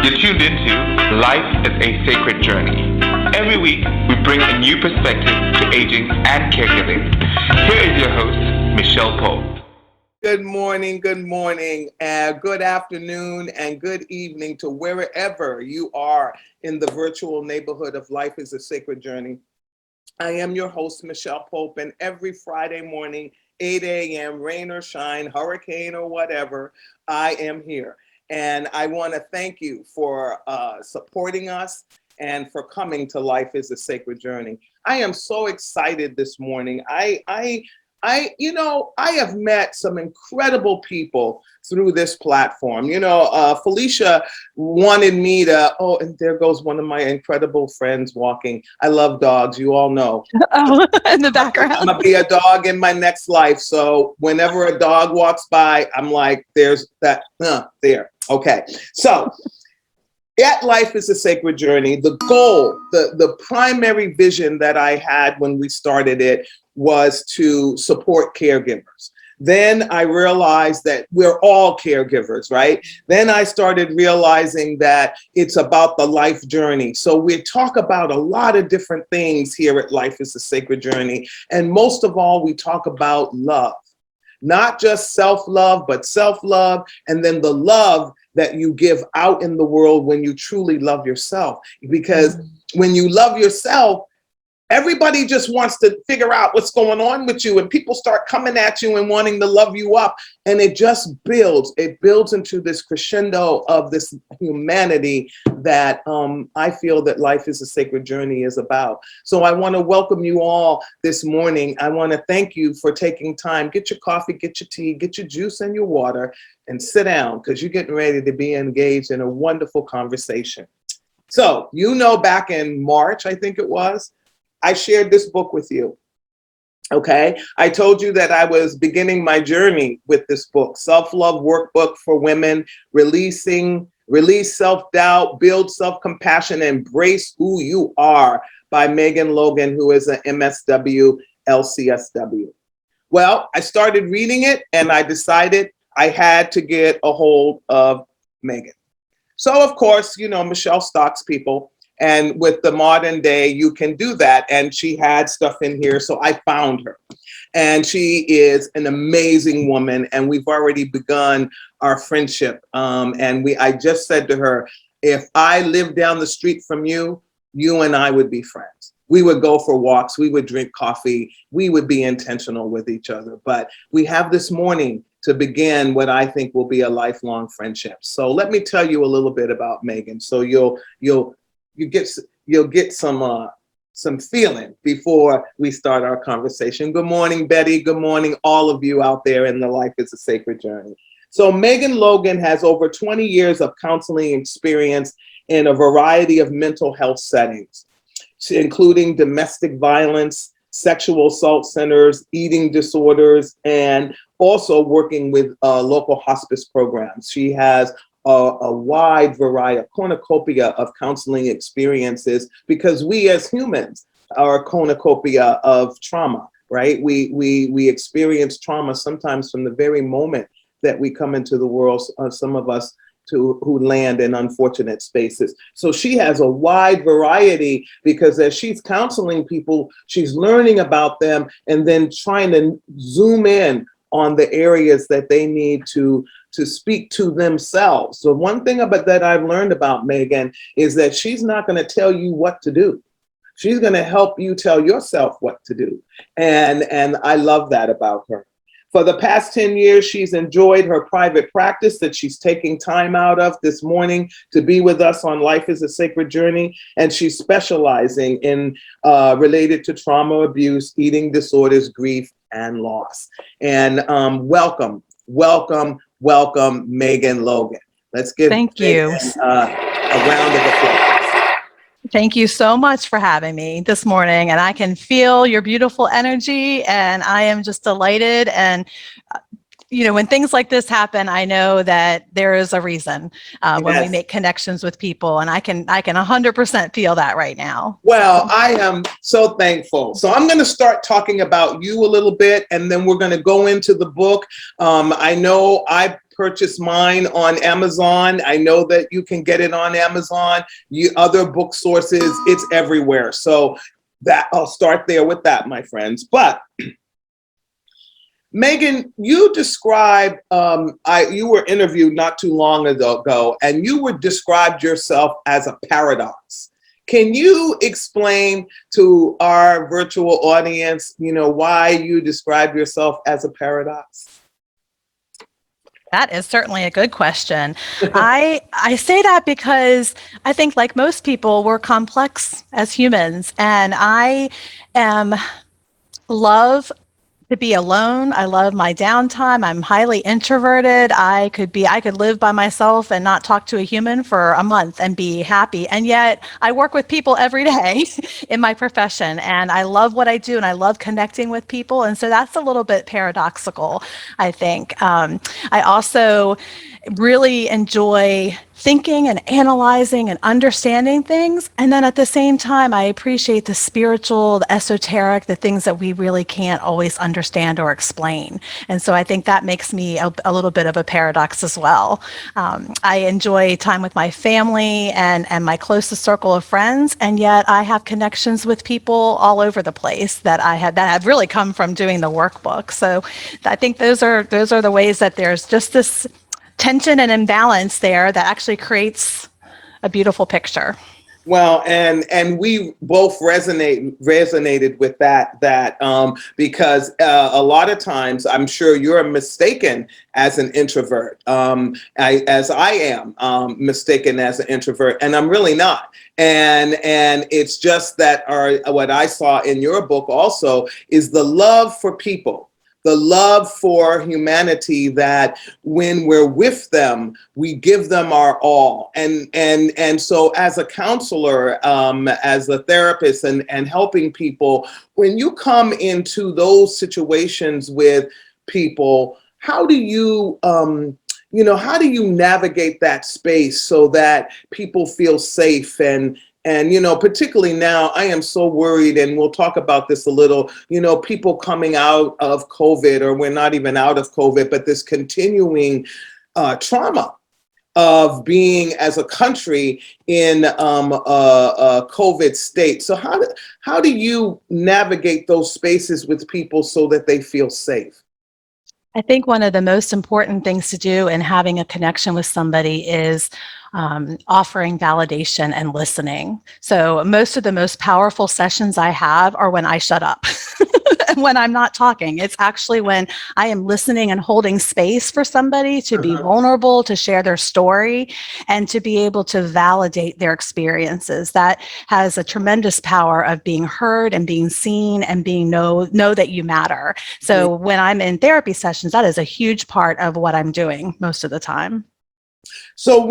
You're tuned into Life is a Sacred Journey. Every week, we bring a new perspective to aging and caregiving. Here is your host, Michelle Pope. Good morning, good afternoon, and good evening to wherever you are in the virtual neighborhood of Life is a Sacred Journey. I am your host, Michelle Pope, and every Friday morning, 8 a.m., rain or shine, hurricane or whatever, I am here. And I want to thank you for supporting us and for coming to Life is a Sacred Journey. I am so excited this morning. I have met some incredible people through this platform. Felicia wanted me to, and there goes one of my incredible friends walking. I love dogs, you all know. Oh, in the background. I'm going to be a dog in my next life. So whenever a dog walks by, I'm like, there's that, there. Okay. So at Life is a Sacred Journey, the goal, the primary vision that I had when we started it was to support caregivers. Then I realized that we're all caregivers, right? Then I started realizing that it's about the life journey. So we talk about a lot of different things here at Life is a Sacred Journey. And most of all, we talk about love. Not just self-love, but self-love, and then the love that you give out in the world when you truly love yourself. Because when you love yourself, everybody just wants to figure out what's going on with you, and people start coming at you and wanting to love you up, and it just builds. It builds into this crescendo of this humanity that I feel that Life is a Sacred Journey is about. So I want to welcome you all this morning. I want to thank you for taking time. Get your coffee, get your tea, get your juice and your water, and sit down, because you're getting ready to be engaged in a wonderful conversation. So, back in March, I think it was, I shared this book with you, okay? I told you that I was beginning my journey with this book, Self-Love Workbook for Women, Release Self-Doubt, Build Self-Compassion, Embrace Who You Are, by Megan Logan, who is an MSW, Lcsw. Well, I started reading it, and I decided I had to get a hold of Megan. So, of course, Michelle stalks people. And with the modern day, you can do that. And she had stuff in here, so I found her. And she is an amazing woman, and we've already begun our friendship. I just said to her, if I lived down the street from you, you and I would be friends. We would go for walks, we would drink coffee, we would be intentional with each other. But we have this morning to begin what I think will be a lifelong friendship. So let me tell you a little bit about Megan, so you'll get some feeling before we start our conversation. Good morning, Betty. Good morning, all of you out there in the Life is a Sacred Journey. So Megan Logan has over 20 years of counseling experience in a variety of mental health settings, including domestic violence, sexual assault centers, eating disorders, and also working with local hospice programs. She has a wide variety, a cornucopia of counseling experiences, because we as humans are a cornucopia of trauma, right? We experience trauma sometimes from the very moment that we come into the world, some of us who land in unfortunate spaces. So she has a wide variety, because as she's counseling people, she's learning about them and then trying to zoom in on the areas that they need to speak to themselves. So one thing that I've learned about Megan is that she's not going to tell you what to do. She's going to help you tell yourself what to do. And I love that about her. For the past 10 years, she's enjoyed her private practice that she's taking time out of this morning to be with us on Life is a Sacred Journey. And she's specializing in related to trauma, abuse, eating disorders, grief, and loss. And welcome, Megan Logan. Let's give Thank Megan, you. A round of applause. Thank you so much for having me this morning. And I can feel your beautiful energy, and I am just delighted and when things like this happen, I know that there is a reason when we make connections with people, and I can 100% feel that right now. Well, I am so thankful. So I'm going to start talking about you a little bit, and then we're going to go into the book. I know I purchased mine on Amazon. I know that you can get it on Amazon. Other book sources, it's everywhere. So that I'll start there with that, my friends. But Megan, you described, you were interviewed not too long ago, and you described yourself as a paradox. Can you explain to our virtual audience, why you describe yourself as a paradox? That is certainly a good question. I say that because I think, like most people, we're complex as humans, and I love to be alone. I love my downtime. I'm highly introverted. I could live by myself and not talk to a human for a month and be happy. And yet I work with people every day in my profession, and I love what I do, and I love connecting with people. And so that's a little bit paradoxical, I think. I also really enjoy thinking and analyzing and understanding things. And then at the same time, I appreciate the spiritual, the esoteric, the things that we really can't always understand or explain. And so I think that makes me a little bit of a paradox as well. I enjoy time with my family and my closest circle of friends, and yet I have connections with people all over the place that have really come from doing the workbook. So I think those are the ways that there's just this tension and imbalance there that actually creates a beautiful picture. Well, and we both resonated with that because a lot of times I'm sure you're mistaken as an introvert, as I am mistaken as an introvert, and I'm really not. And it's just that what I saw in your book also is the love for people. The love for humanity, that when we're with them, we give them our all. And so as a counselor, as a therapist and helping people, when you come into those situations with people, how do you navigate that space so that people feel safe? And, particularly now, I am so worried, and we'll talk about this a little, people coming out of COVID, or we're not even out of COVID, but this continuing trauma of being as a country in a COVID state. So how do you navigate those spaces with people so that they feel safe? I think one of the most important things to do in having a connection with somebody is offering validation and listening. So most of the most powerful sessions I have are when I shut up. When I'm not talking. It's actually when I am listening and holding space for somebody to be vulnerable, to share their story, and to be able to validate their experiences. That has a tremendous power of being heard and being seen and being know that you matter. So when I'm in therapy sessions, that is a huge part of what I'm doing most of the time. So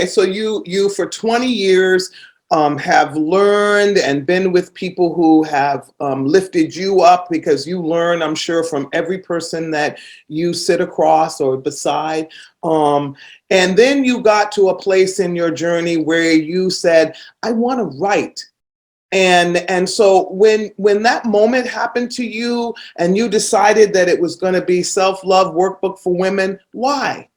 so you for 20 years have learned and been with people who have lifted you up, because you learn, I'm sure, from every person that you sit across or beside. And then you got to a place in your journey where you said, I want to write. And so when that moment happened to you and you decided that it was going to be Self-Love Workbook for Women, why?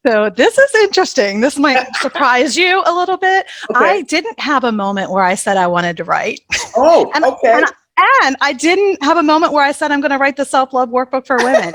So this is interesting. This might surprise you a little bit. Okay. I didn't have a moment where I said I wanted to write. Oh, okay. And I didn't have a moment where I said I'm going to write the Self-Love Workbook for Women.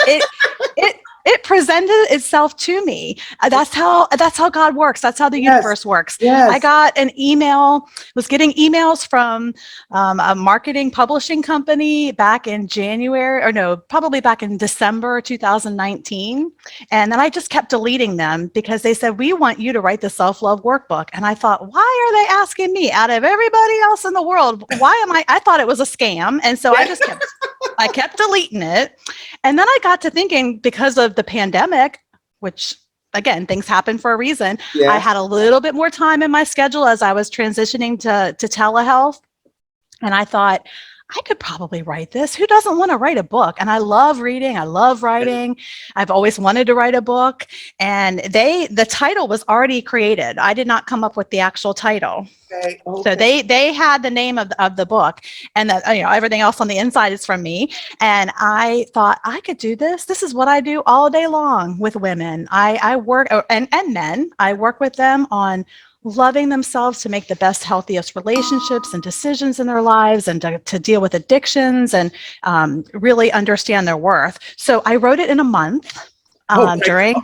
It presented itself to me. That's how God works. That's how the universe works. Yes. I got an email, was getting emails from a marketing publishing company back in probably back in December 2019. And then I just kept deleting them because they said, we want you to write the Self-Love Workbook. And I thought, why are they asking me out of everybody else in the world? I thought it was a scam. And so I kept deleting it. And then I got to thinking, because of the pandemic, which again, things happen for a reason. Yeah. I had a little bit more time in my schedule as I was transitioning to telehealth. And I thought, I could probably write this. Who doesn't want to write a book? And I love reading. I love writing. I've always wanted to write a book. And the title was already created. I did not come up with the actual title. Okay. So they had the name of the book, and that, everything else on the inside is from me. And I thought I could do this. This is what I do all day long with women. I work and men. I work with them on loving themselves to make the best, healthiest relationships and decisions in their lives, and to deal with addictions and really understand their worth. So I wrote it in a month. During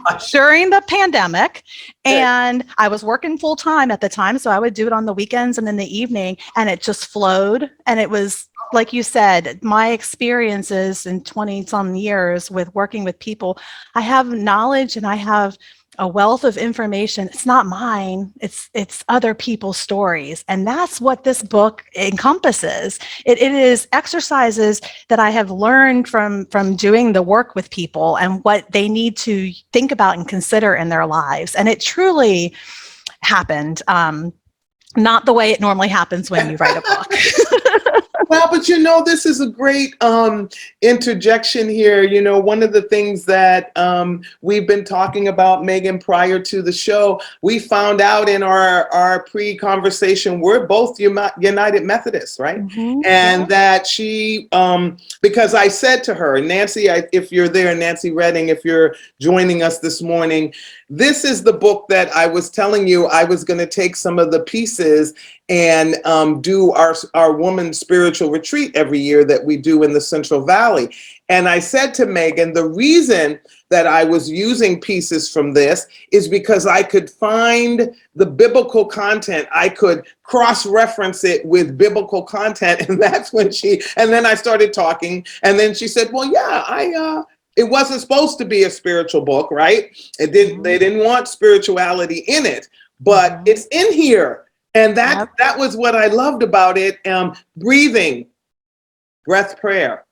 the pandemic, and I was working full time at the time, so I would do it on the weekends and in the evening, and it just flowed. And it was, like you said, my experiences in 20 some years with working with people. I have knowledge and I have a wealth of information. It's not mine. It's other people's stories. And that's what this book encompasses. It is exercises that I have learned from doing the work with people and what they need to think about and consider in their lives. And it truly happened. Not the way it normally happens when you write a book. Well, but this is a great interjection here. One of the things that we've been talking about, Megan, prior to the show, we found out in our pre-conversation, we're both United Methodists, right? Mm-hmm. And that she, because I said to her, Nancy, if you're there, Nancy Redding, if you're joining us this morning, this is the book that I was telling you I was going to take some of the pieces and do our woman's spiritual retreat every year that we do in the Central Valley. And I said to Megan, the reason that I was using pieces from this is because I could find the biblical content. I could cross-reference it with biblical content. And that's when and then I started talking. And then she said, well, yeah, it wasn't supposed to be a spiritual book, right? They didn't want spirituality in it, but it's in here. And that was what I loved about it. Breathing, breath, prayer,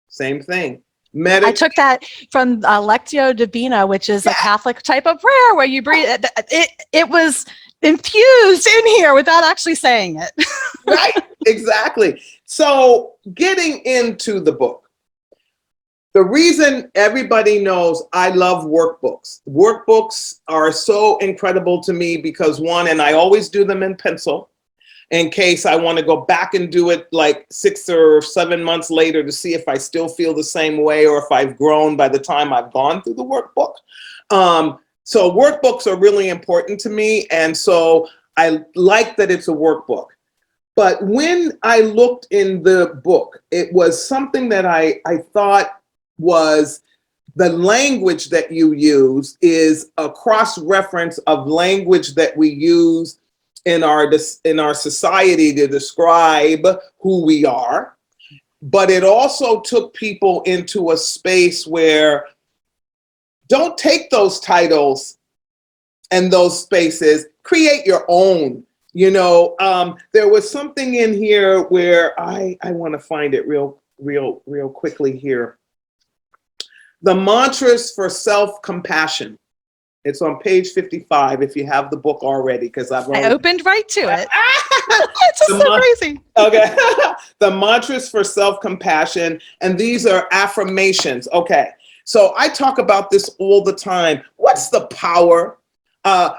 same thing. I took that from Lectio Divina, which is a Catholic type of prayer where you breathe. It was infused in here without actually saying it. Right, exactly. So getting into the book. The reason everybody knows I love workbooks. Workbooks are so incredible to me because and I always do them in pencil in case I want to go back and do it like 6 or 7 months later to see if I still feel the same way or if I've grown by the time I've gone through the workbook. So workbooks are really important to me. And so I like that it's a workbook. But when I looked in the book, it was something that I thought was the language that you use is a cross-reference of language that we use in our society to describe who we are. But it also took people into a space where don't take those titles and those spaces, create your own. There was something in here where I want to find it real quickly here. The mantras for self-compassion. It's on page 55 if you have the book already, because I opened right to it. It's just so crazy. Okay. The mantras for self-compassion, and these are affirmations. Okay. So I talk about this all the time. What's the power?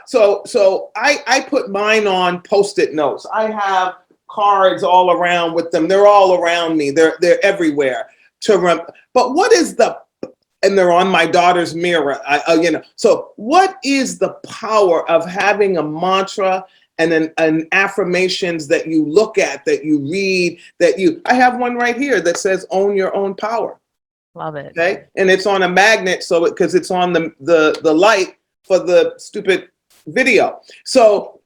So I put mine on Post-it notes. I have cards all around with them. They're all around me. They're everywhere. But what is and they're on my daughter's mirror. So what is the power of having a mantra and an affirmations that you look at, that you read, I have one right here that says own your own power. Love it. Okay. And it's on a magnet. Because it's on the light for the stupid video. So,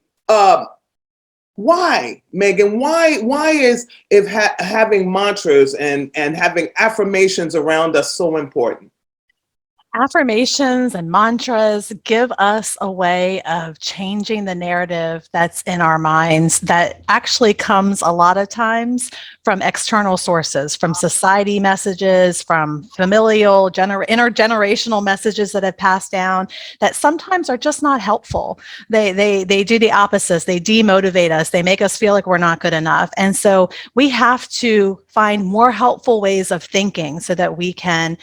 why, Megan, why is having mantras and having affirmations around us so important? Affirmations and mantras give us a way of changing the narrative that's in our minds that actually comes a lot of times from external sources, from society messages, from familial, intergenerational messages that have passed down that sometimes are just not helpful. They do the opposites. They demotivate us. They make us feel like we're not good enough. And so we have to find more helpful ways of thinking so that we can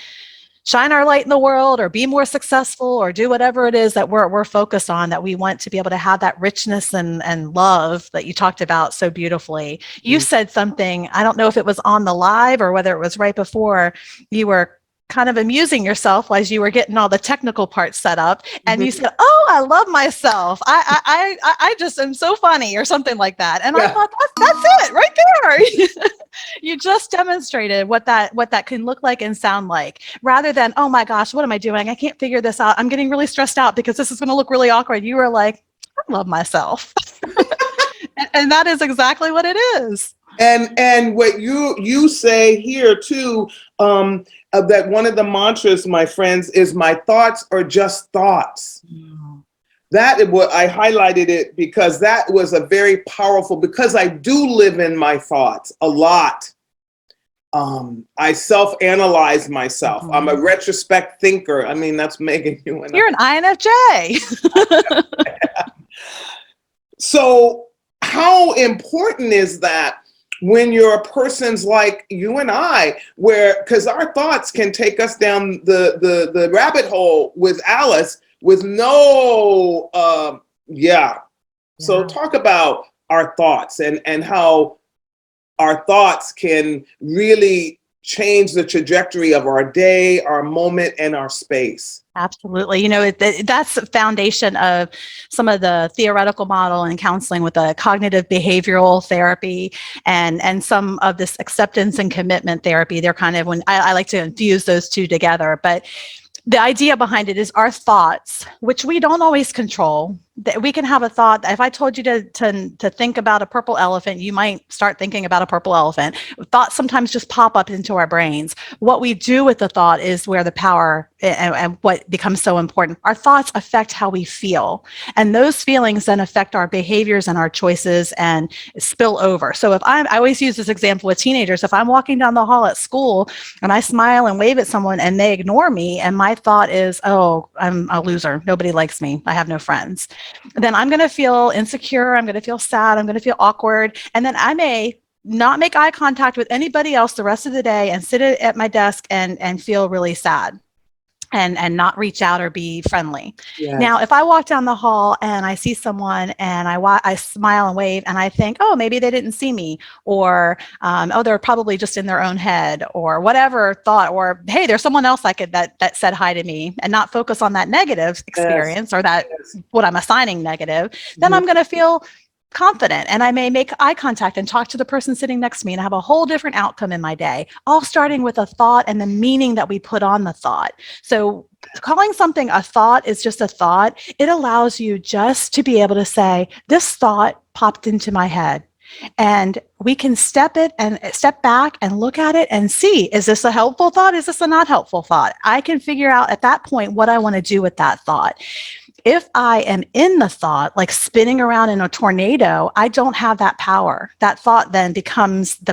shine our light in the world or be more successful or do whatever it is that we're focused on, that we want to be able to have that richness and love that you talked about so beautifully. You said something, I don't know if it was on the live or whether it was right before, you were kind of amusing yourself as you were getting all the technical parts set up, and you said, "Oh, I love myself. I just am so funny," or something like that. And I thought that's it right there. You just demonstrated what that can look like and sound like, rather than, "Oh my gosh, what am I doing? I can't figure this out. I'm getting really stressed out because this is going to look really awkward." You were like, "I love myself," and that is exactly what it is. And what you say here too, that one of the mantras, my friends, is "my thoughts are just thoughts." That is what I highlighted it, because that was a very powerful, because I do live in my thoughts a lot. I self-analyze myself. I'm a retrospect thinker. I mean, that's Megan. You're an INFJ. So how important is that when you're a person's like you and I, because our thoughts can take us down the rabbit hole with Alice with no, So talk about our thoughts and how our thoughts can really change the trajectory of our day, our moment, and our space. Absolutely. That's the foundation of some of the theoretical model and counseling with the cognitive behavioral therapy and some of this acceptance and commitment therapy. They're kind of, when I like to infuse those two together, but the idea behind it is our thoughts, which we don't always control. That we can have a thought. If I told you to think about a purple elephant, you might start thinking about a purple elephant. Thoughts sometimes just pop up into our brains. What we do with the thought is where the power and what becomes so important. Our thoughts affect how we feel, and those feelings then affect our behaviors and our choices and spill over. So I always use this example with teenagers. If I'm walking down the hall at school and I smile and wave at someone and they ignore me, and my thought is, "Oh, I'm a loser. Nobody likes me. I have no friends," then I'm going to feel insecure. I'm going to feel sad. I'm going to feel awkward. And then I may not make eye contact with anybody else the rest of the day and sit at my desk and feel really sad and not reach out or be friendly. Yes. Now, if I walk down the hall and I see someone and I smile and wave and I think, "Oh, maybe they didn't see me," or, "Oh, they're probably just in their own head," or whatever thought, or, "Hey, there's someone else that said hi to me," and not focus on that negative experience or that what I'm assigning negative, then I'm going to feel confident, and I may make eye contact and talk to the person sitting next to me and have a whole different outcome in my day, all starting with a thought and the meaning that we put on the thought. So calling something a thought is just a thought. It allows you just to be able to say, "This thought popped into my head." And we can step back and look at it and see, is this a helpful thought? Is this a not helpful thought? I can figure out at that point what I want to do with that thought. If I am in the thought, like spinning around in a tornado, I don't have that power. That thought then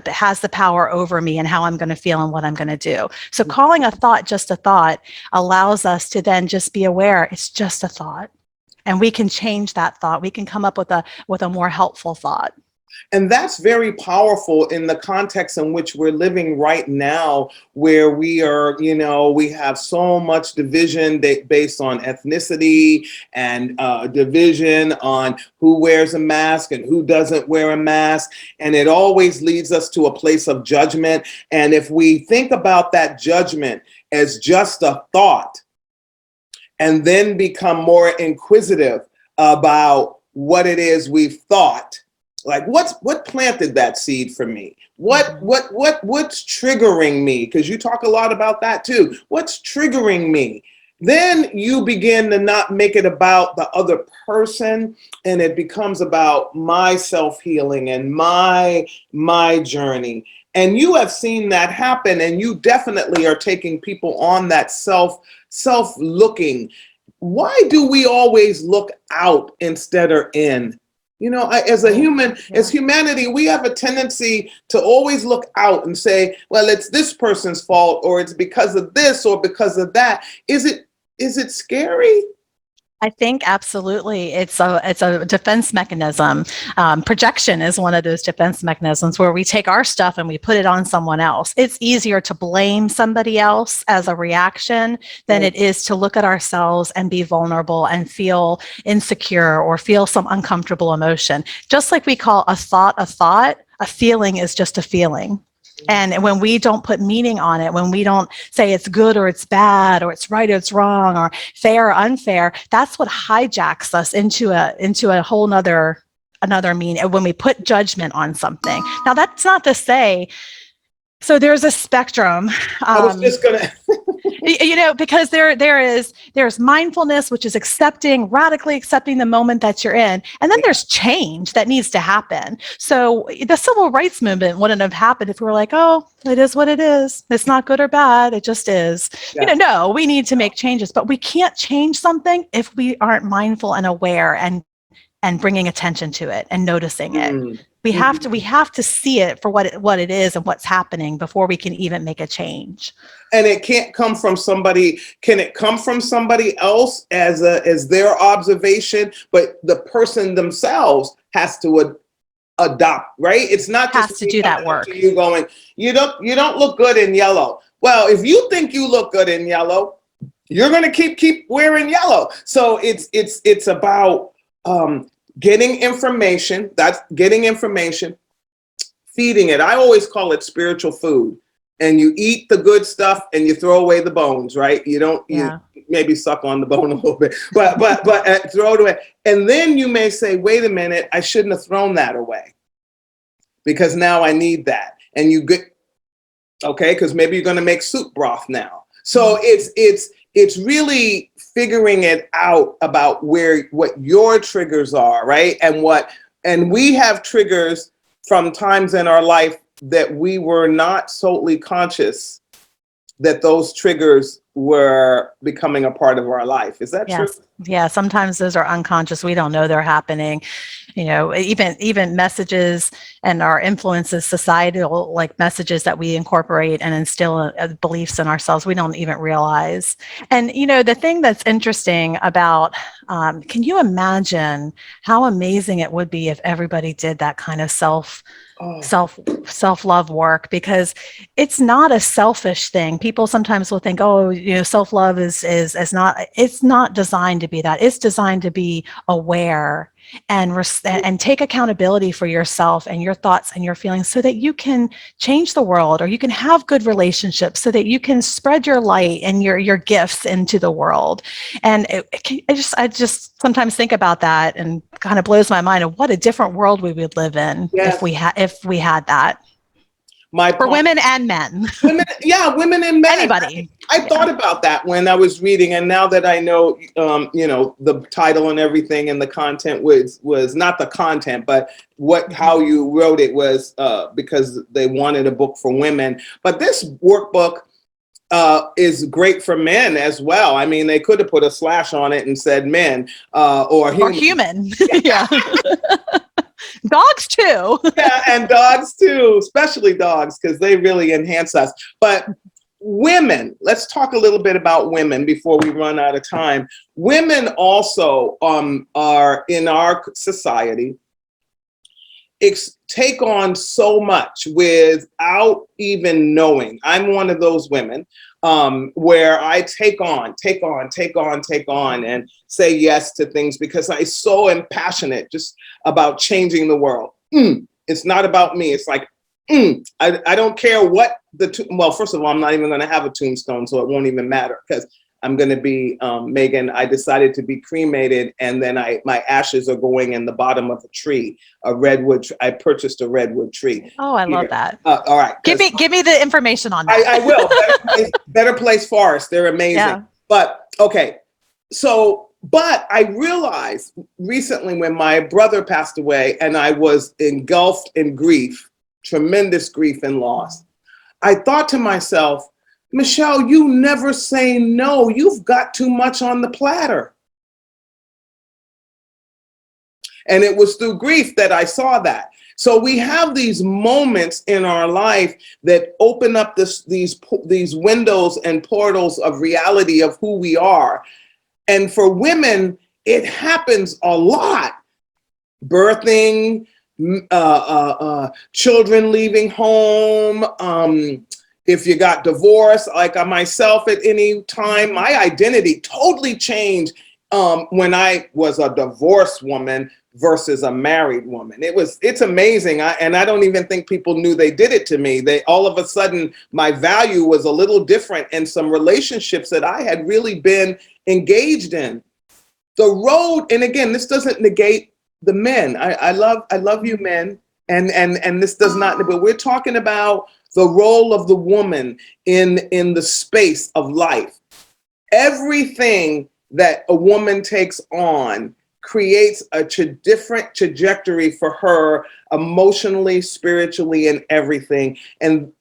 has the power over me and how I'm going to feel and what I'm going to do. So calling a thought just a thought allows us to then just be aware it's just a thought. And we can change that thought. We can come up with a more helpful thought. And that's very powerful in the context in which we're living right now, where we are, we have so much division based on ethnicity and division on who wears a mask and who doesn't wear a mask. And it always leads us to a place of judgment. And if we think about that judgment as just a thought, and then become more inquisitive about what it is we've thought, like what planted that seed for me? What's triggering me? Because you talk a lot about that too. What's triggering me? Then you begin to not make it about the other person, and it becomes about my self-healing and my journey. And you have seen that happen, and you definitely are taking people on that self-looking. Why do we always look out instead of in? As a human, as humanity, we have a tendency to always look out and say, well, it's this person's fault, or it's because of this or because of that. Is it scary? I think absolutely. It's a defense mechanism. Projection is one of those defense mechanisms where we take our stuff and we put it on someone else. It's easier to blame somebody else as a reaction than it is to look at ourselves and be vulnerable and feel insecure or feel some uncomfortable emotion. Just like we call a thought, a feeling is just a feeling. And when we don't put meaning on it, when we don't say it's good or it's bad or it's right or it's wrong or fair or unfair, that's what hijacks us into a whole another meaning when we put judgment on something. Now, that's not to say, so there's a spectrum. I was just gonna because there's mindfulness, which is radically accepting the moment that you're in. And then there's change that needs to happen. So the civil rights movement wouldn't have happened if we were like, oh, it is what it is. It's not good or bad. It just is. Yeah. No, we need to make changes, but we can't change something if we aren't mindful and aware and bringing attention to it and noticing it. We have to see it for what it is and what's happening before we can even make a change. And it can't come from somebody. Can it come from somebody else as their observation? But the person themselves has to adopt, right? It's not just has to do that work. You going, you don't look good in yellow. Well, if you think you look good in yellow, you're going to keep wearing yellow. So it's about getting information. That's getting information, feeding it. I always call it spiritual food. And you eat the good stuff and you throw away the bones, right? You maybe suck on the bone a little bit, but throw it away. And then you may say, wait a minute, I shouldn't have thrown that away because now I need that. And you get, okay, because maybe you're going to make soup broth now. So it's really figuring it out about what your triggers are, right? And we have triggers from times in our life that we were not solely conscious that those triggers were becoming a part of our life. Is that true? Yeah, sometimes those are unconscious. We don't know they're happening. Even messages and our influences, societal like messages that we incorporate and instill beliefs in ourselves, we don't even realize. And the thing that's interesting about, can you imagine how amazing it would be if everybody did that kind of self-love work? Because it's not a selfish thing. People sometimes will think, self-love is not, it's not designed to be that. It's designed to be aware and take accountability for yourself and your thoughts and your feelings so that you can change the world, or you can have good relationships so that you can spread your light and your gifts into the world. And I just sometimes think about that and kind of blows my mind of what a different world we would live in if we had that. For women and men. Women and men. Anybody. I thought about that when I was reading, and now that I know, the title and everything, and the content was not the content, but how you wrote it was because they wanted a book for women. But this workbook is great for men as well. I mean, they could have put a slash on it and said men or human. Yeah. Dogs too. Yeah, and dogs too, especially dogs, because they really enhance us. But women, let's talk a little bit about women before we run out of time. Women also are in our society take on so much without even knowing. I'm one of those women where I take on and say yes to things because I so am passionate just about changing the world. It's not about me. It's like, I don't care what well, first of all, I'm not even going to have a tombstone, so it won't even matter because I'm going to be, Megan, I decided to be cremated, and then my ashes are going in the bottom of a tree, a redwood. I purchased a redwood tree. Oh, I love that. All right. Give me the information on that. I will. Better Place Forest. They're amazing. Yeah. But, okay. So, but I realized recently when my brother passed away and I was engulfed in grief, tremendous grief and loss, I thought to myself, Michelle, you never say no. You've got too much on the platter. And it was through grief that I saw that. So we have these moments in our life that open up these windows and portals of reality of who we are. And for women, it happens a lot. Birthing, children leaving home, if you got divorced, like myself at any time, my identity totally changed when I was a divorced woman versus a married woman. It's amazing. And I don't even think people knew they did it to me. All of a sudden, my value was a little different in some relationships that I had really been engaged in. The road, and again, this doesn't negate the men. I love you, men. And this does not, but we're talking about the role of the woman in the space of life. Everything that a woman takes on creates a different trajectory for her emotionally, spiritually, and everything. And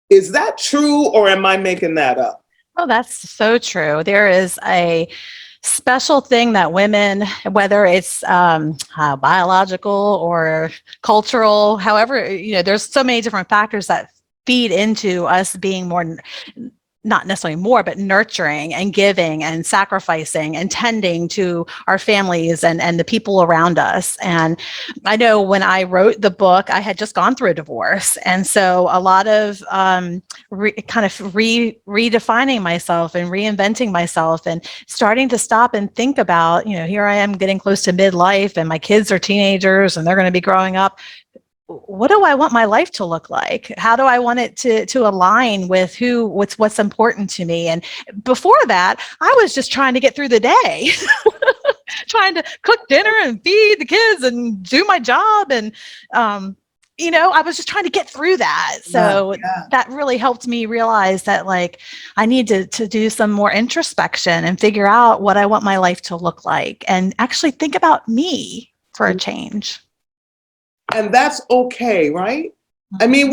is that true, or am I making that up? Oh, that's so true. There is a special thing that women, whether it's biological or cultural, however, there's so many different factors that feed into us being more, not necessarily more, but nurturing and giving and sacrificing and tending to our families and the people around us. And I know when I wrote the book, I had just gone through a divorce. And so a lot of redefining myself and reinventing myself and starting to stop and think about, here I am getting close to midlife and my kids are teenagers and they're going to be growing up. What do I want my life to look like? How do I want it to align with what's important to me? And before that, I was just trying to get through the day, trying to cook dinner and feed the kids and do my job. And, I was just trying to get through that. So that really helped me realize that I need to do some more introspection and figure out what I want my life to look like and actually think about me for a change. And that's okay, right? I mean,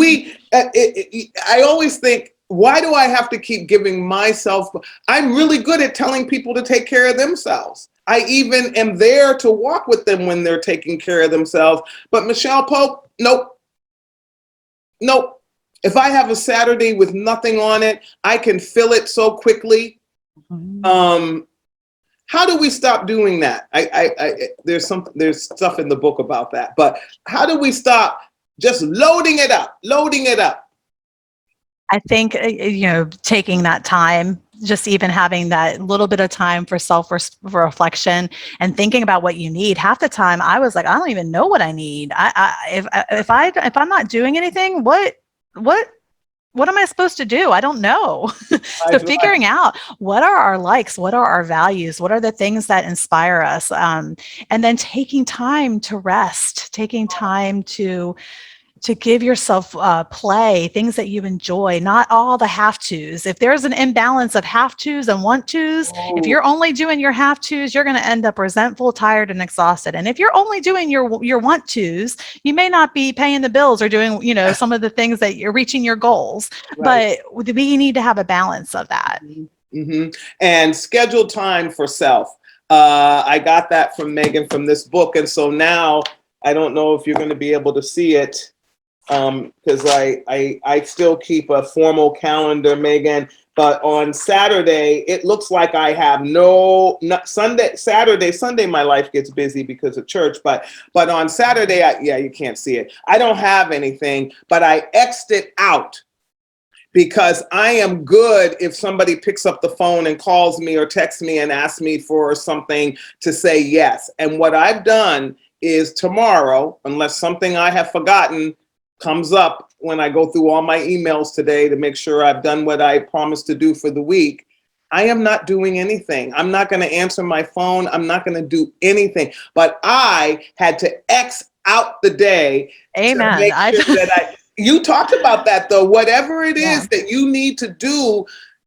I always think, why do I have to keep giving myself? I'm really good at telling people to take care of themselves. I even am there to walk with them when they're taking care of themselves. But Michelle Pope, nope. If I have a Saturday with nothing on it, I can fill it so quickly. How do we stop doing that? There's stuff in the book about that, but how do we stop just loading it up? I think, taking that time, just even having that little bit of time for self-reflection and thinking about what you need. Half the time I was like, I don't even know what I need. If I'm not doing anything, what am I supposed to do? I don't know. So figuring out what are our likes, what are our values, what are the things that inspire us, and then taking time to rest, taking time to give yourself play, things that you enjoy, not all the have-tos. If there's an imbalance of have-tos and want-tos, if you're only doing your have-tos, you're going to end up resentful, tired, and exhausted. And if you're only doing your want-tos, you may not be paying the bills or doing, some of the things that you're reaching your goals. Right. But we need to have a balance of that. Mm-hmm. And schedule time for self. I got that from Megan from this book. And so now I don't know if you're going to be able to see it, because I still keep a formal calendar, Megan, but on Saturday, it looks like I have Sunday, my life gets busy because of church, but on Saturday, you can't see it. I don't have anything, but I X'd it out because I am good if somebody picks up the phone and calls me or texts me and asks me for something to say yes. And what I've done is tomorrow, unless something I have forgotten comes up when I go through all my emails today to make sure I've done what I promised to do for the week, I am not doing anything. I'm not going to answer my phone. I'm not going to do anything. But I had to X out the day. Amen. To make sure that you talked about that though. Whatever it is that you need to do,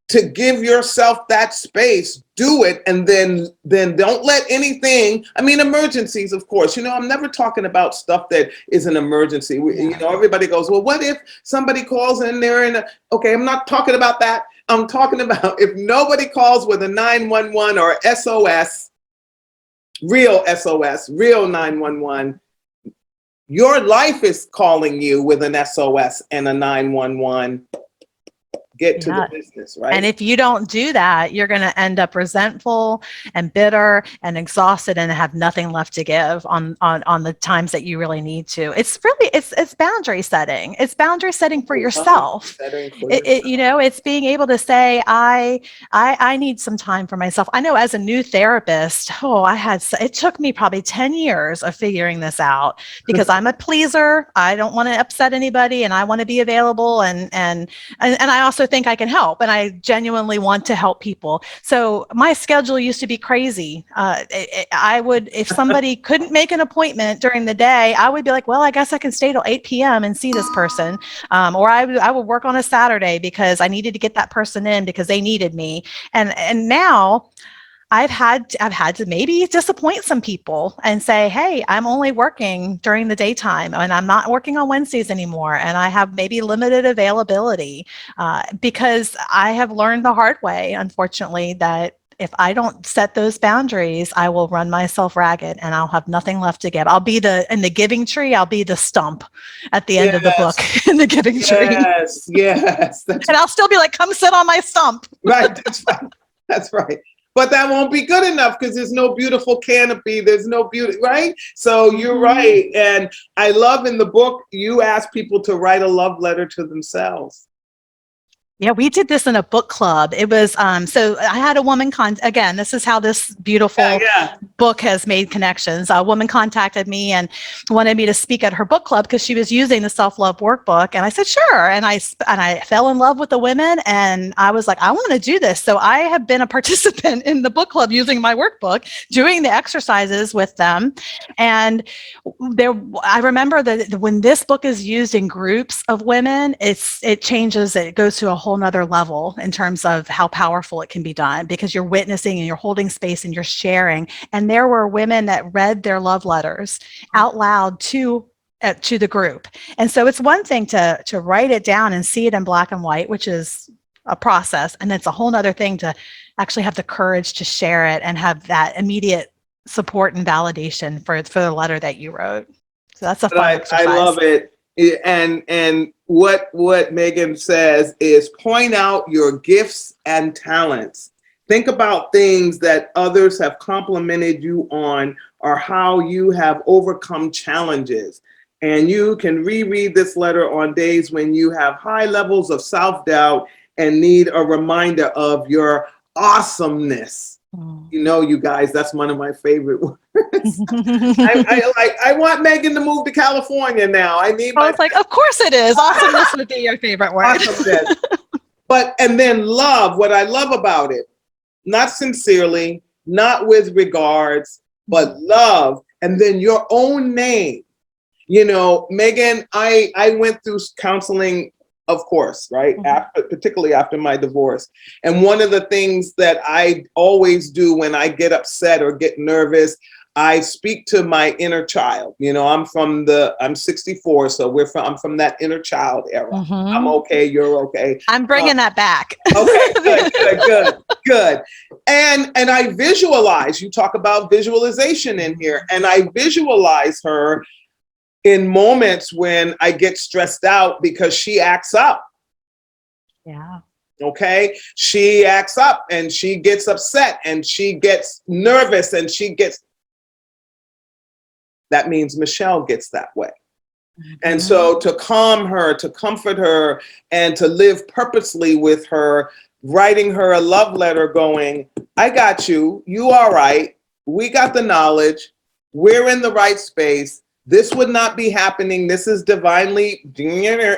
to give yourself that space, do it, and then don't let anything, I mean, emergencies, of course, I'm never talking about stuff that is an emergency. Everybody goes, well, what if somebody calls and they're okay, I'm not talking about that. I'm talking about if nobody calls with a 911 or SOS, real 911, your life is calling you with an SOS and a 911. Get to the business, right? And if you don't do that, you're going to end up resentful and bitter and exhausted and have nothing left to give on the times that you really need to. It's really, it's boundary setting. It's boundary setting for yourself. It's being able to say, I need some time for myself. I know as a new therapist, it took me probably 10 years of figuring this out because I'm a pleaser. I don't want to upset anybody and I want to be available. And I also think I can help and I genuinely want to help people. So my schedule used to be crazy. I would, if somebody couldn't make an appointment during the day, I would be like, well, I guess I can stay till 8 p.m. and see this person. Or I would work on a Saturday because I needed to get that person in because they needed me. And now I've had to maybe disappoint some people and say, hey, I'm only working during the daytime and I'm not working on Wednesdays anymore. And I have maybe limited availability because I have learned the hard way, unfortunately, that if I don't set those boundaries, I will run myself ragged and I'll have nothing left to give. I'll be in the giving tree. I'll be the stump at the end of the book in the giving tree. Yes. And I'll still be like, come sit on my stump. Right. That's right. But that won't be good enough because there's no beautiful canopy. There's no beauty, right? So you're right. And I love in the book, you ask people to write a love letter to themselves. Yeah, we did this in a book club. It was, so I had a woman, again, this is how this beautiful book has made connections. A woman contacted me and wanted me to speak at her book club because she was using the self-love workbook. And I said, sure. And I fell in love with the women and I was like, I want to do this. So I have been a participant in the book club using my workbook, doing the exercises with them. And I remember that when this book is used in groups of women, it changes, it goes to a whole nother level in terms of how powerful it can be done because you're witnessing and you're holding space and you're sharing. And there were women that read their love letters out loud to the group. And so it's one thing to write it down and see it in black and white, which is a process. And it's a whole nother thing to actually have the courage to share it and have that immediate support and validation for the letter that you wrote. So that's a fun exercise. I love it. And what Megan says is point out your gifts and talents. Think about things that others have complimented you on or how you have overcome challenges. And you can reread this letter on days when you have high levels of self-doubt and need a reminder of your awesomeness. You guys, that's one of my favorite words. I want Megan to move to California now. I was like, of course it is. Awesomeness would be your favorite word. Awesomeness. And then love, what I love about it, not sincerely, not with regards, but love, and then your own name. Megan, I went through counseling, of course, right? Particularly after my divorce. And one of the things that I always do when I get upset or get nervous, I speak to my inner child. I'm 64, so I'm from that inner child era. I'm okay, you're okay. I'm bringing that back. Okay, good. And I visualize, you talk about visualization in here, and I visualize her in moments when I get stressed out because she acts up. Yeah. Okay. She acts up and she gets upset and she gets nervous and that means Michelle gets that way. And so to calm her, to comfort her, and to live purposely with her, writing her a love letter going, I got you. You all right. We got the knowledge. We're in the right space. This would not be happening. This is divinely,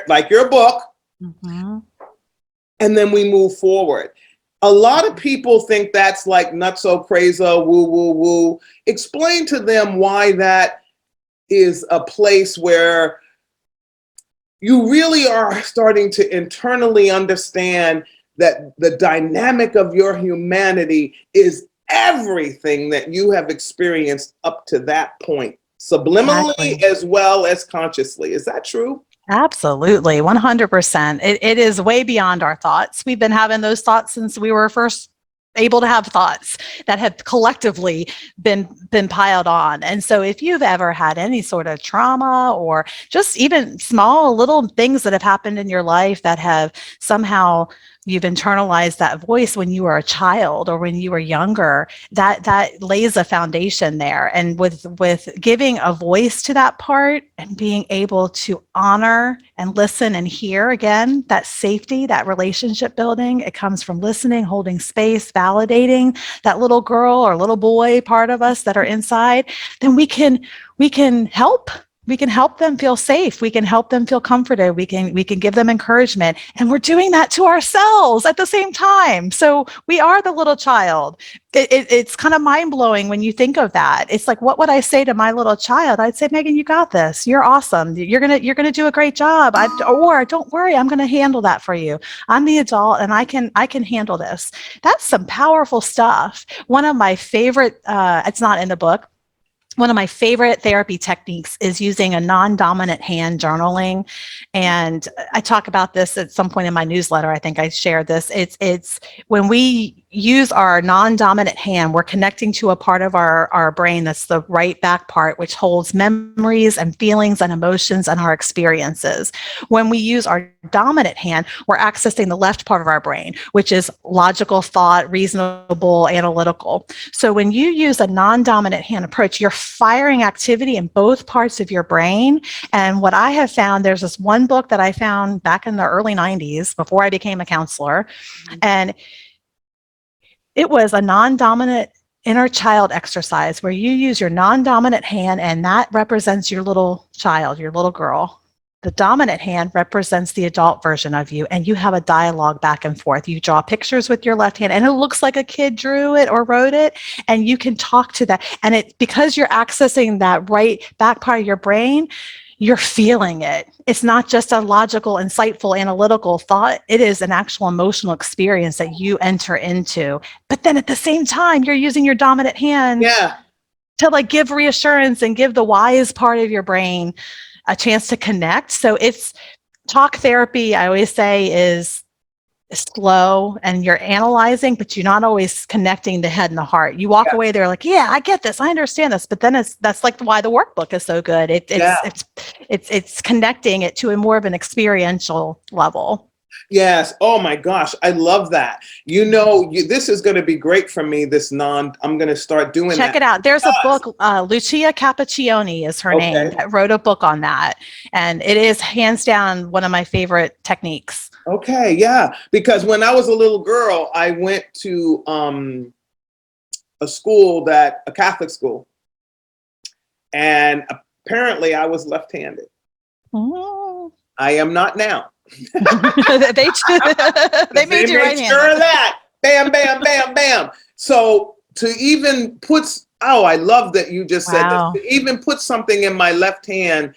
like your book. And then we move forward. A lot of people think that's like nutso crazy, woo, woo, woo. Explain to them why that is a place where you really are starting to internally understand that the dynamic of your humanity is everything that you have experienced up to that point, subliminally Exactly. as well as consciously. Is that true? Absolutely, 100%. It is way beyond our thoughts. We've been having those thoughts since we were first able to have thoughts that have collectively been piled on. And so if you've ever had any sort of trauma or just even small little things that have happened in your life that have somehow you've internalized that voice when you were a child or when you were younger, that lays a foundation there. And with giving a voice to that part and being able to honor and listen and hear, again, that safety, that relationship building, it comes from listening, holding space, validating that little girl or little boy part of us that are inside, then we can help. We can help them feel safe. We can help them feel comforted. We can give them encouragement. And we're doing that to ourselves at the same time. So we are the little child. It's kind of mind-blowing when you think of that. It's like, what would I say to my little child? I'd say, Megan, you got this. You're awesome. You're gonna do a great job. Or don't worry, I'm gonna handle that for you. I'm the adult and I can handle this. That's some powerful stuff. One of my favorite, it's not in the book, one of my favorite therapy techniques is using a non-dominant hand journaling. And I talk about this at some point in my newsletter. I think I shared this. It's when we use our non-dominant hand, we're connecting to a part of our brain that's the right back part, which holds memories and feelings and emotions and our experiences. When we use our dominant hand, we're accessing the left part of our brain, which is logical thought, reasonable, analytical. So when you use a non-dominant hand approach, you're firing activity in both parts of your brain. And what I have found, there's this one book that I found back in the early 90s before I became a counselor, and it was a non-dominant inner child exercise where you use your non-dominant hand, and that represents your little child, your little girl. The dominant hand represents the adult version of you, and you have a dialogue back and forth. You draw pictures with your left hand, and it looks like a kid drew it or wrote it, and you can talk to that. And it, because you're accessing that right back part of your brain, you're feeling it. It's not just a logical, insightful, analytical thought. It is an actual emotional experience that you enter into. But then at the same time, you're using your dominant hand to like give reassurance and give the wise part of your brain a chance to connect. So it's talk therapy, I always say, is slow and you're analyzing, but you're not always connecting the head and the heart. You walk away there like, yeah, I get this, I understand this. But then that's like why the workbook is so good. It's connecting it to a more of an experiential level. Yes. Oh my gosh. I love that. This is going to be great for me. I'm going to start doing that. Check it out. There's a book, Lucia Cappuccioni is her name, that wrote a book on that. And it is hands down one of my favorite techniques. Okay. Yeah. Because when I was a little girl, I went to a Catholic school. And apparently I was left-handed. Oh. I am not now. they made you right-handed. Sure of that. Bam, bam, bam, bam. So to even I love that you just said this. To even put something in my left hand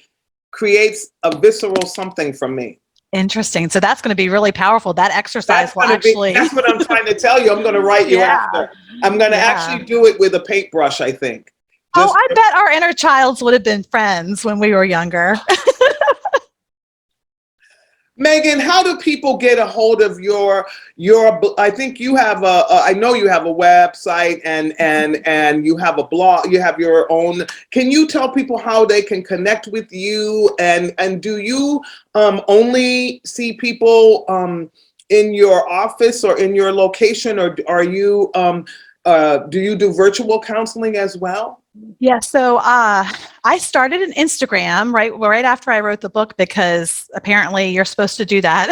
creates a visceral something from me. Interesting. So that's going to be really powerful. That exercise that's what I'm trying to tell you. I'm going to write you after. I'm going to actually do it with a paintbrush, I think. I bet our inner childs would have been friends when we were younger. Megan, how do people get a hold of your? I think you have I know you have a website and you have a blog. You have your own. Can you tell people how they can connect with you? And do you only see people in your office or in your location, or are you do you do virtual counseling as well? Yeah, so I started an Instagram right after I wrote the book, because apparently you're supposed to do that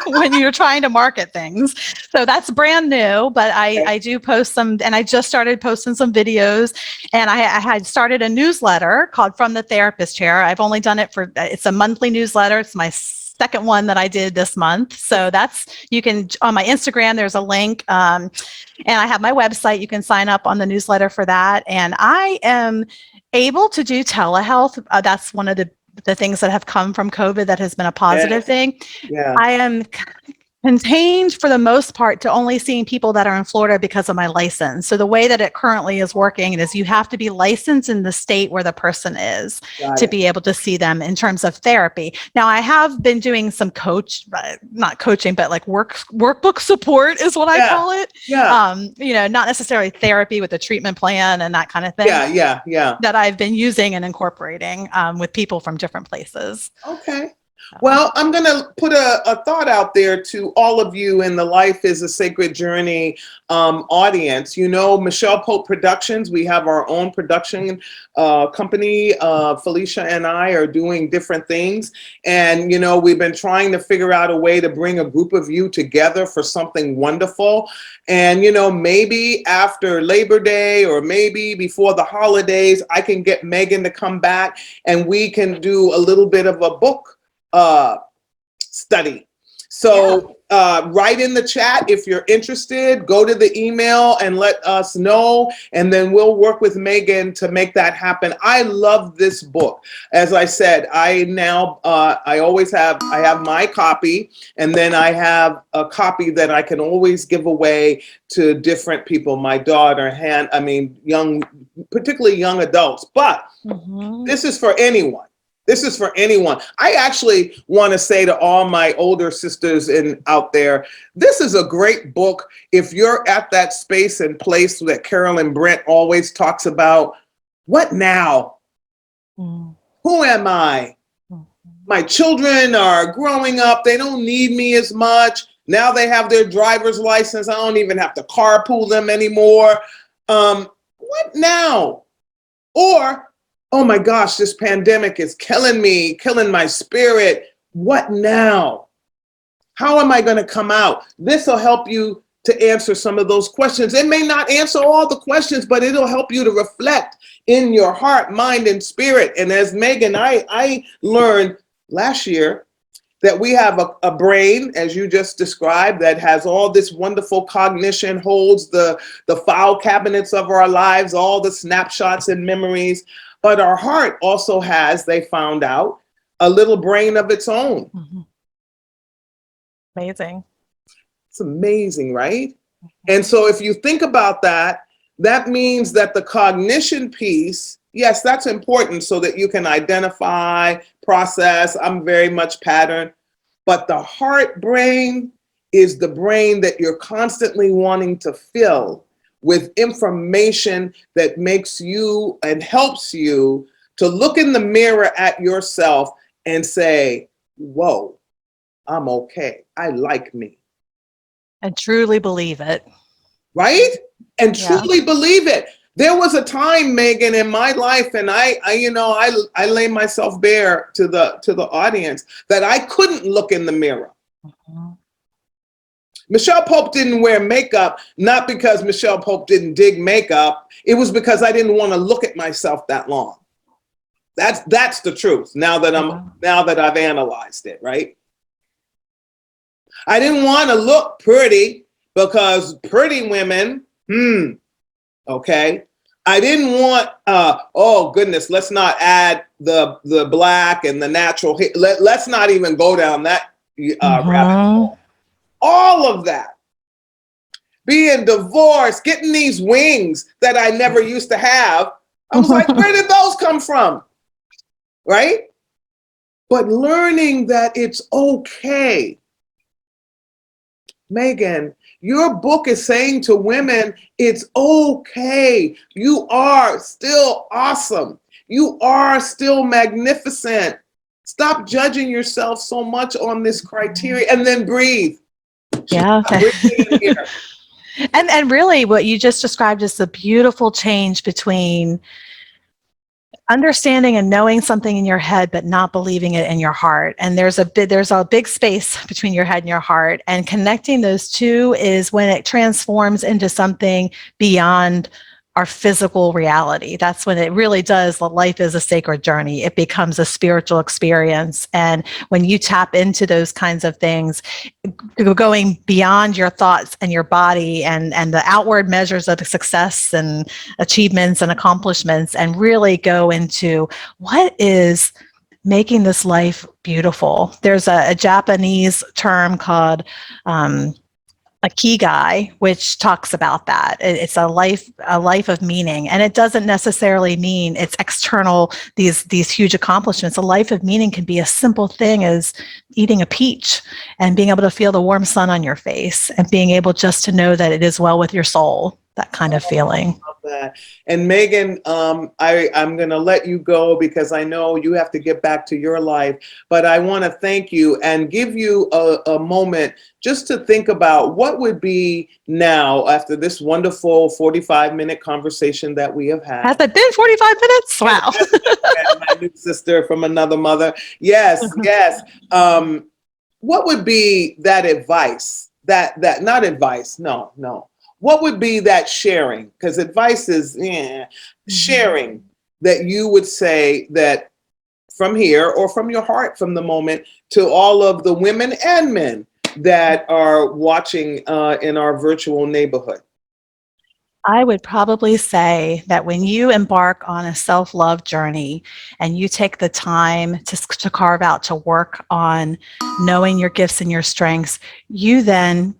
when you're trying to market things. So that's brand new, but I do post some, and I just started posting some videos, and I had started a newsletter called From the Therapist Chair. I've only done it it's a monthly newsletter. It's my second one that I did this month. So you can, on my Instagram, there's a link. And I have my website. You can sign up on the newsletter for that. And I am able to do telehealth. That's one of the things that have come from COVID that has been a positive thing. Yeah. I am contained for the most part to only seeing people that are in Florida because of my license. So the way that it currently is working is you have to be licensed in the state where the person is to be able to see them in terms of therapy. Now, I have been doing some not coaching, but like workbook support is what I call it. Yeah. Not necessarily therapy with a treatment plan and that kind of thing. Yeah. That I've been using and incorporating with people from different places. Okay. Well, I'm going to put a thought out there to all of you in the Life is a Sacred Journey audience. Michelle Pope Productions, we have our own production company. Felicia and I are doing different things. And, we've been trying to figure out a way to bring a group of you together for something wonderful. And, maybe after Labor Day or maybe before the holidays, I can get Megan to come back and we can do a little bit of a book study. So write in the chat if you're interested, go to the email and let us know, and then we'll work with Megan to make that happen. I love this book. As I said, I have my copy, and then I have a copy that I can always give away to different people, my daughter, particularly young adults, but this is for anyone. This is for anyone. I actually want to say to all my older sisters out there, this is a great book if you're at that space and place that Carolyn Brent always talks about. What now? Who am I? My children are growing up. They don't need me as much. Now they have their driver's license. I don't even have to carpool them anymore. What now? Or, oh my gosh, this pandemic is killing me, killing my spirit. What now? How am I going to come out? This will help you to answer some of those questions. It may not answer all the questions, but it'll help you to reflect in your heart, mind, and spirit. And as Megan, I learned last year that we have a brain, as you just described, that has all this wonderful cognition, holds the file cabinets of our lives, all the snapshots and memories. But our heart also has, they found out, a little brain of its own. Amazing. It's amazing, right? And so if you think about that, that means that the cognition piece, yes, that's important so that you can identify, process. I'm very much pattern. But the heart brain is the brain that you're constantly wanting to fill with information that makes you and helps you to look in the mirror at yourself and say, whoa, I'm okay. I like me. And truly believe it. Right? And truly believe it. There was a time, Megan, in my life, and I lay myself bare to the audience, that I couldn't look in the mirror. Michelle Pope didn't wear makeup, not because Michelle Pope didn't dig makeup. It was because I didn't want to look at myself that long. That's the truth. Now that I've analyzed it, right? I didn't want to look pretty because pretty women, okay. I didn't want, oh goodness, let's not add the black and the natural hair. Let's not even go down that rabbit hole. All of that. Being divorced, getting these wings that I never used to have. I was like, where did those come from? Right? But learning that it's okay. Megan, your book is saying to women, it's okay. You are still awesome. You are still magnificent. Stop judging yourself so much on this criteria and then breathe. Yeah. And really what you just described is the beautiful change between understanding and knowing something in your head, but not believing it in your heart. And there's a big space between your head and your heart, and connecting those two is when it transforms into something beyond our physical reality. That's when it really does. Life is a sacred journey. It becomes a spiritual experience. And when you tap into those kinds of things, going beyond your thoughts and your body and the outward measures of success and achievements and accomplishments, and really go into what is making this life beautiful. There's a Japanese term called ikigai, which talks about that. It's a life of meaning, and it doesn't necessarily mean it's external, these huge accomplishments. A life of meaning can be a simple thing as eating a peach and being able to feel the warm sun on your face and being able just to know that it is well with your soul, that kind of feeling. That. And Megan, I'm going to let you go because I know you have to get back to your life, but I want to thank you and give you a moment just to think about what would be now after this wonderful 45-minute conversation that we have had. Has it been 45 minutes? Wow. My new sister from another mother. Yes, yes. What would be that advice? That not advice. No. What would be that sharing? Because advice is sharing that you would say that from here or from your heart, from the moment, to all of the women and men that are watching in our virtual neighborhood. I would probably say that when you embark on a self-love journey and you take the time to carve out to work on knowing your gifts and your strengths, you then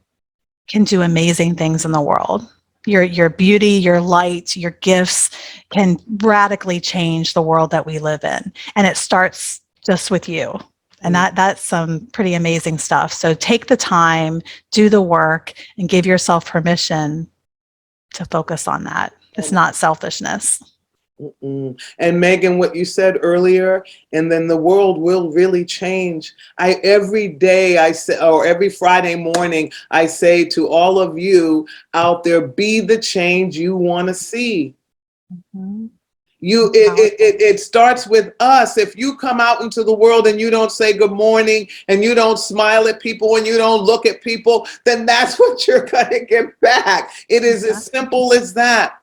can do amazing things in the world. Your beauty, your light, your gifts can radically change the world that we live in. And it starts just with you. And that's some pretty amazing stuff. So take the time, do the work, and give yourself permission to focus on that. It's not selfishness. And Megan, what you said earlier, and then the world will really change. Every day I say, or every Friday morning, I say to all of you out there, be the change you want to see. It starts with us. If you come out into the world and you don't say good morning and you don't smile at people and you don't look at people, then that's what you're going to get back. It is as simple as that.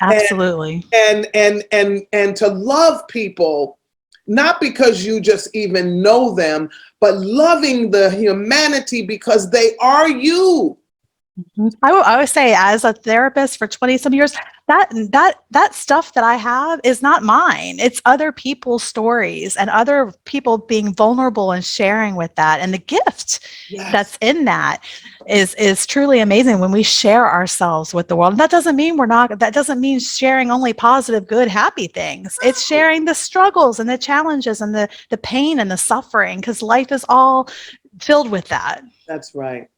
Absolutely. And to love people, not because you just even know them, but loving the humanity because they are you. I would say, as a therapist for 20 some years, that stuff that I have is not mine. It's other people's stories and other people being vulnerable and sharing with that. And the gift that's in that is truly amazing when we share ourselves with the world. And that doesn't mean sharing only positive, good, happy things. It's sharing the struggles and the challenges and the pain and the suffering, because life is all filled with that. That's right.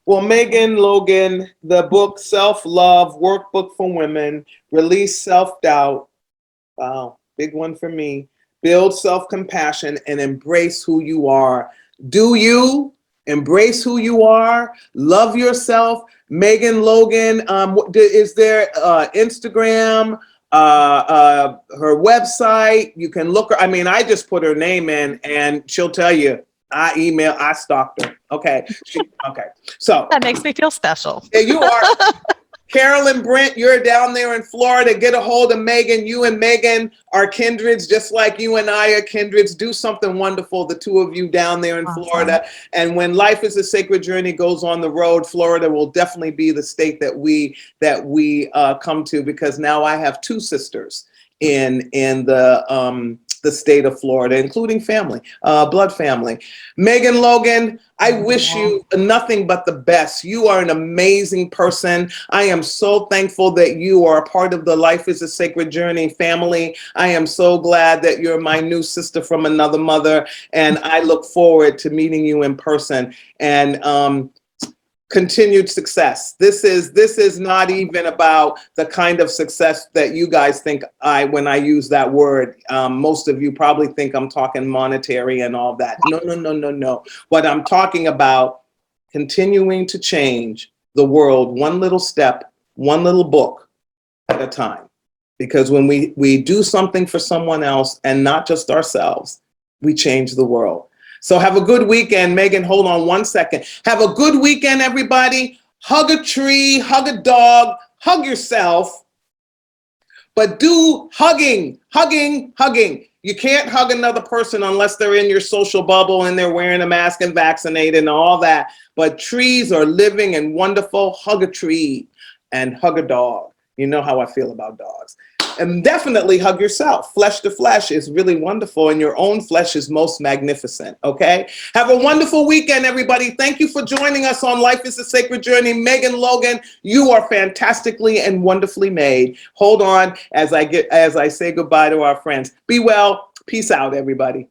Well, Megan, Logan, the book Self-Love, Workbook for Women, Release Self-Doubt. Wow, big one for me. Build self-compassion and embrace who you are. Do you embrace who you are? Love yourself. Megan, Logan, is there Instagram, her website? You can look her. I mean, I just put her name in and she'll tell you. I stalked her. Okay. Okay. So that makes me feel special. There you are. Carolyn Brent, you're down there in Florida. Get a hold of Megan. You and Megan are kindreds, just like you and I are kindreds. Do something wonderful, the two of you down there in Florida. And when Life is a Sacred Journey goes on the road, Florida will definitely be the state that we come to, because now I have two sisters in the state of Florida, including family, blood family. Megan, Logan, I wish you nothing but the best. You are an amazing person. I am so thankful that you are a part of the Life is a Sacred Journey family. I am so glad that you're my new sister from another mother, and I look forward to meeting you in person. And continued success. This is not even about the kind of success that you guys think when I use that word. Most of you probably think I'm talking monetary and all that. No. What I'm talking about, continuing to change the world one little step, one little book at a time. Because when we do something for someone else and not just ourselves, we change the world. So have a good weekend. Megan, hold on one second. Have a good weekend, everybody. Hug a tree, hug a dog, hug yourself. But do hugging. You can't hug another person unless they're in your social bubble and they're wearing a mask and vaccinated and all that. But trees are living and wonderful. Hug a tree and hug a dog. You know how I feel about dogs. And definitely hug yourself. Flesh to flesh is really wonderful, and your own flesh is most magnificent, okay? Have a wonderful weekend, everybody. Thank you for joining us on Life is a Sacred Journey. Megan, Logan, you are fantastically and wonderfully made. Hold on as I say goodbye to our friends. Be well. Peace out, everybody.